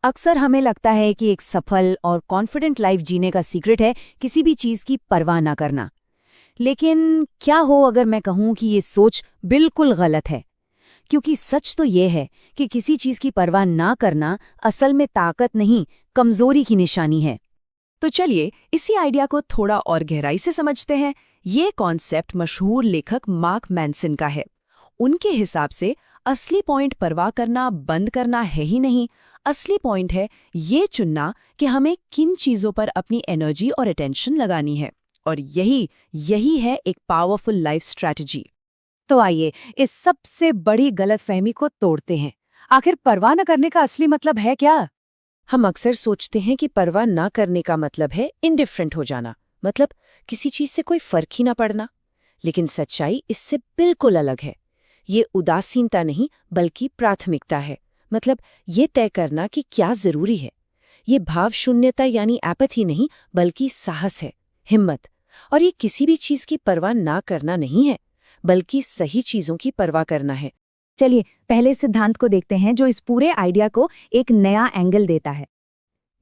अक्सर हमें लगता है कि एक सफल और कॉन्फिडेंट लाइफ जीने का सीक्रेट है किसी भी चीज की परवाह ना करना। लेकिन क्या हो अगर मैं कहूं कि ये सोच बिल्कुल गलत है? क्योंकि सच तो ये है कि किसी चीज की परवाह ना करना असल में ताकत नहीं, कमजोरी की निशानी है। तो चलिए इसी आइडिया को थोड़ा और गहराई से समझते हैं। ये कॉन्सेप्ट मशहूर लेखक मार्क मैनसन का है। उनके हिसाब से असली पॉइंट परवाह करना बंद करना है ही नहीं। असली पॉइंट है ये चुनना कि हमें किन चीजों पर अपनी एनर्जी और अटेंशन लगानी है। और यही है एक पावरफुल लाइफ स्ट्रैटेजी। तो आइए इस सबसे बड़ी गलतफहमी को तोड़ते हैं। आखिर परवाह न करने का असली मतलब है क्या? हम अक्सर सोचते हैं कि परवाह ना करने का मतलब है इनडिफरेंट हो जाना, मतलब किसी चीज से कोई फर्क ही ना पड़ना। लेकिन सच्चाई इससे बिल्कुल अलग है। ये उदासीनता नहीं बल्कि प्राथमिकता है। मतलब ये तय करना कि क्या जरूरी है। ये भाव शून्यता यानी एपैथी नहीं बल्कि साहस है, हिम्मत। और ये किसी भी चीज की परवाह ना करना नहीं है, बल्कि सही चीजों की परवाह करना है। चलिए पहले सिद्धांत को देखते हैं जो इस पूरे आइडिया को एक नया एंगल देता है।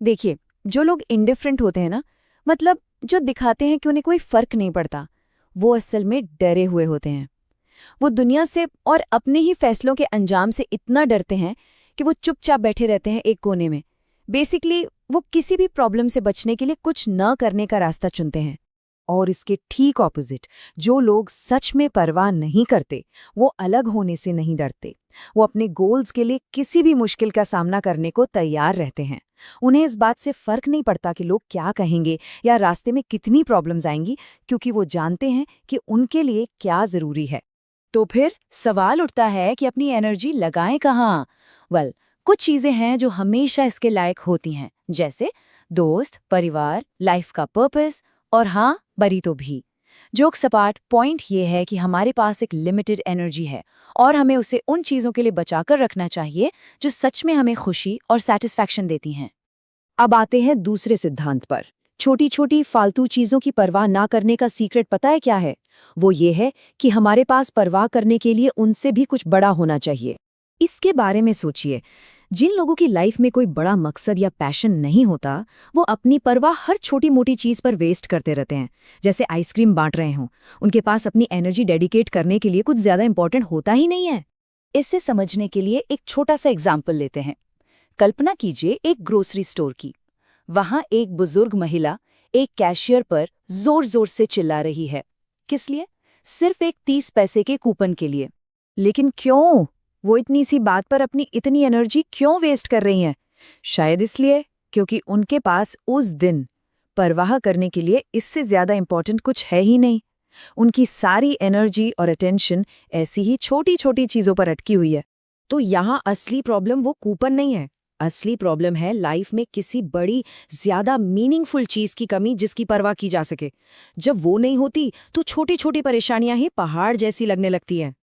देखिए, जो लोग इंडिफरेंट होते हैं ना, मतलब जो दिखाते हैं कि उन्हें कोई फर्क नहीं पड़ता, वो असल में डरे हुए होते हैं। वो दुनिया से और अपने ही फैसलों के अंजाम से इतना डरते हैं कि वो चुपचाप बैठे रहते हैं एक कोने में। बेसिकली वो किसी भी प्रॉब्लम से बचने के लिए कुछ न करने का रास्ता चुनते हैं। और इसके ठीक ऑपोजिट, जो लोग सच में परवाह नहीं करते, वो अलग होने से नहीं डरते। वो अपने गोल्स के लिए किसी भी मुश्किल का सामना करने को तैयार रहते हैं। उन्हें इस बात से फर्क नहीं पड़ता कि लोग क्या कहेंगे या रास्ते में कितनी प्रॉब्लम्स आएंगी, क्योंकि वो जानते हैं कि उनके लिए क्या जरूरी है। तो फिर सवाल उठता है कि अपनी एनर्जी लगाएं कहाँ? कुछ चीजें हैं जो हमेशा इसके लायक होती हैं, जैसे दोस्त, परिवार, लाइफ का पर्पस और हाँ, बरी तो भी। जोक सपाट पॉइंट ये है कि हमारे पास एक लिमिटेड एनर्जी है और हमें उसे उन चीजों के लिए बचाकर रखना चाहिए जो सच में हमें खुशी और सैटिस्फैक्शन देती हैं। अब आते हैं दूसरे सिद्धांत पर। छोटी छोटी फालतू चीजों की परवाह ना करने का सीक्रेट पता है क्या है? वो ये है कि हमारे पास परवाह करने के लिए उनसे भी कुछ बड़ा होना चाहिए। इसके बारे में सोचिए। जिन लोगों की लाइफ में कोई बड़ा मकसद या पैशन नहीं होता, वो अपनी परवाह हर छोटी मोटी चीज पर वेस्ट करते रहते हैं। जैसे आइसक्रीम बांट रहे हों, उनके पास अपनी एनर्जी डेडिकेट करने के लिए कुछ ज्यादा इंपॉर्टेंट होता ही नहीं है। इसे समझने के लिए एक छोटा सा एग्जाम्पल लेते हैं। कल्पना कीजिए एक ग्रोसरी स्टोर की। वहां एक बुजुर्ग महिला एक कैशियर पर जोर जोर से चिल्ला रही है। किस लिए? सिर्फ एक 30 पैसे के कूपन के लिए। लेकिन क्यों? वो इतनी सी बात पर अपनी इतनी एनर्जी क्यों वेस्ट कर रही हैं? शायद इसलिए क्योंकि उनके पास उस दिन परवाह करने के लिए इससे ज्यादा इंपॉर्टेंट कुछ है ही नहीं। उनकी सारी एनर्जी और अटेंशन ऐसी ही छोटी छोटी चीजों पर अटकी हुई है। तो यहाँ असली प्रॉब्लम वो कूपन नहीं है। असली प्रॉब्लम है लाइफ में किसी बड़ी, ज्यादा मीनिंगफुल चीज की कमी जिसकी परवाह की जा सके। जब वो नहीं होती तो छोटी छोटी परेशानियां ही पहाड़ जैसी लगने लगती हैं।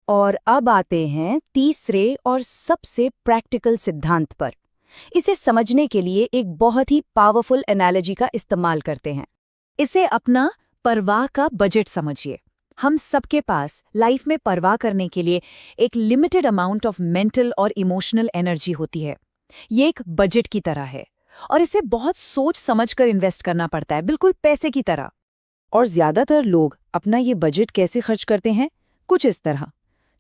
और अब आते हैं तीसरे और सबसे प्रैक्टिकल सिद्धांत पर। इसे समझने के लिए एक बहुत ही पावरफुल एनालॉजी का इस्तेमाल करते हैं। इसे अपना परवाह का बजट समझिए। हम सबके पास लाइफ में परवाह करने के लिए एक लिमिटेड अमाउंट ऑफ मेंटल और इमोशनल एनर्जी होती है। ये एक बजट की तरह है और इसे बहुत सोच समझकर इन्वेस्ट करना पड़ता है, बिल्कुल पैसे की तरह। और ज्यादातर लोग अपना ये बजट कैसे खर्च करते हैं? कुछ इस तरह।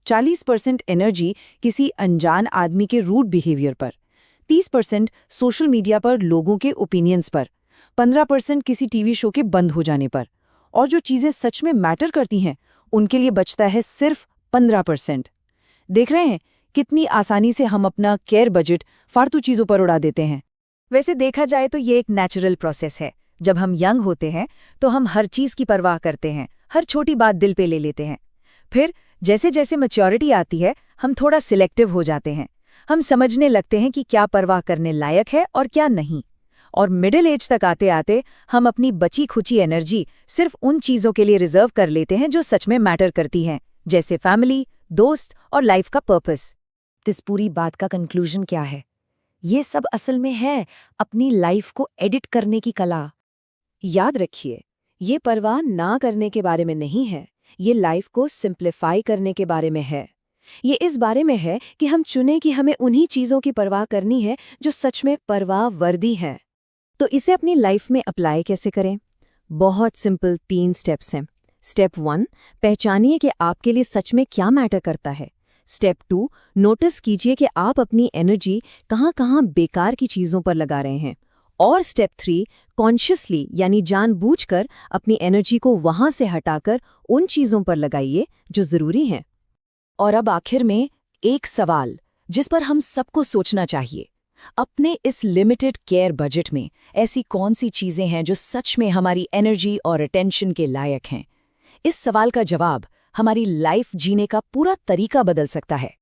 40% एनर्जी किसी अनजान आदमी के रूड बिहेवियर पर, 30% सोशल मीडिया पर लोगों के ओपिनियंस पर, 15% किसी टीवी शो के बंद हो जाने पर, और जो चीजें सच में मैटर करती हैं उनके लिए बचता है सिर्फ 15%। देख रहे हैं कितनी आसानी से हम अपना केयर बजट फालतू चीजों पर उड़ा देते हैं। वैसे देखा जाए तो ये एक नेचुरल प्रोसेस है। जब हम यंग होते हैं तो हम हर चीज की परवाह करते हैं, हर छोटी बात दिल पे ले लेते हैं। फिर जैसे जैसे मैच्योरिटी आती है हम थोड़ा सिलेक्टिव हो जाते हैं। हम समझने लगते हैं कि क्या परवाह करने लायक है और क्या नहीं। और मिडिल एज तक आते आते हम अपनी बची खुची एनर्जी सिर्फ उन चीजों के लिए रिजर्व कर लेते हैं जो सच में मैटर करती हैं, जैसे फैमिली, दोस्त और लाइफ का पर्पस। इस पूरी बात का कंक्लूजन क्या है? ये सब असल में है अपनी लाइफ को एडिट करने की कला। याद रखिए, ये परवाह ना करने के बारे में नहीं है, ये लाइफ को सिंप्लीफाई करने के बारे में है। ये इस बारे में है कि हम चुनें कि हमें उन्हीं चीज़ों की परवाह करनी है जो सच में परवाह वर्दी हैं। तो इसे अपनी लाइफ में अप्लाई कैसे करें? बहुत सिंपल 3 स्टेप्स हैं। स्टेप 1, पहचानिए कि आपके लिए सच में क्या मैटर करता है। स्टेप 2, नोटिस कीजिए कि आप अपनी एनर्जी कहाँ-कहाँ बेकार की चीज़ों पर लगा रहे हैं। और स्टेप 3, कॉन्शियसली यानी जानबूझकर अपनी एनर्जी को वहाँ से हटाकर उन चीज़ों पर लगाइए जो ज़रूरी हैं। और अब आखिर में एक सवाल जिस पर हम सबको सोचना चाहिए। अपने इस लिमिटेड केयर बजट में ऐसी कौन सी चीज़ें हैं जो सच में हमारी एनर्जी और अटेंशन के लायक हैं? इस सवाल का जवाब हमारी लाइफ जीने का पूरा तरीका बदल सकता है।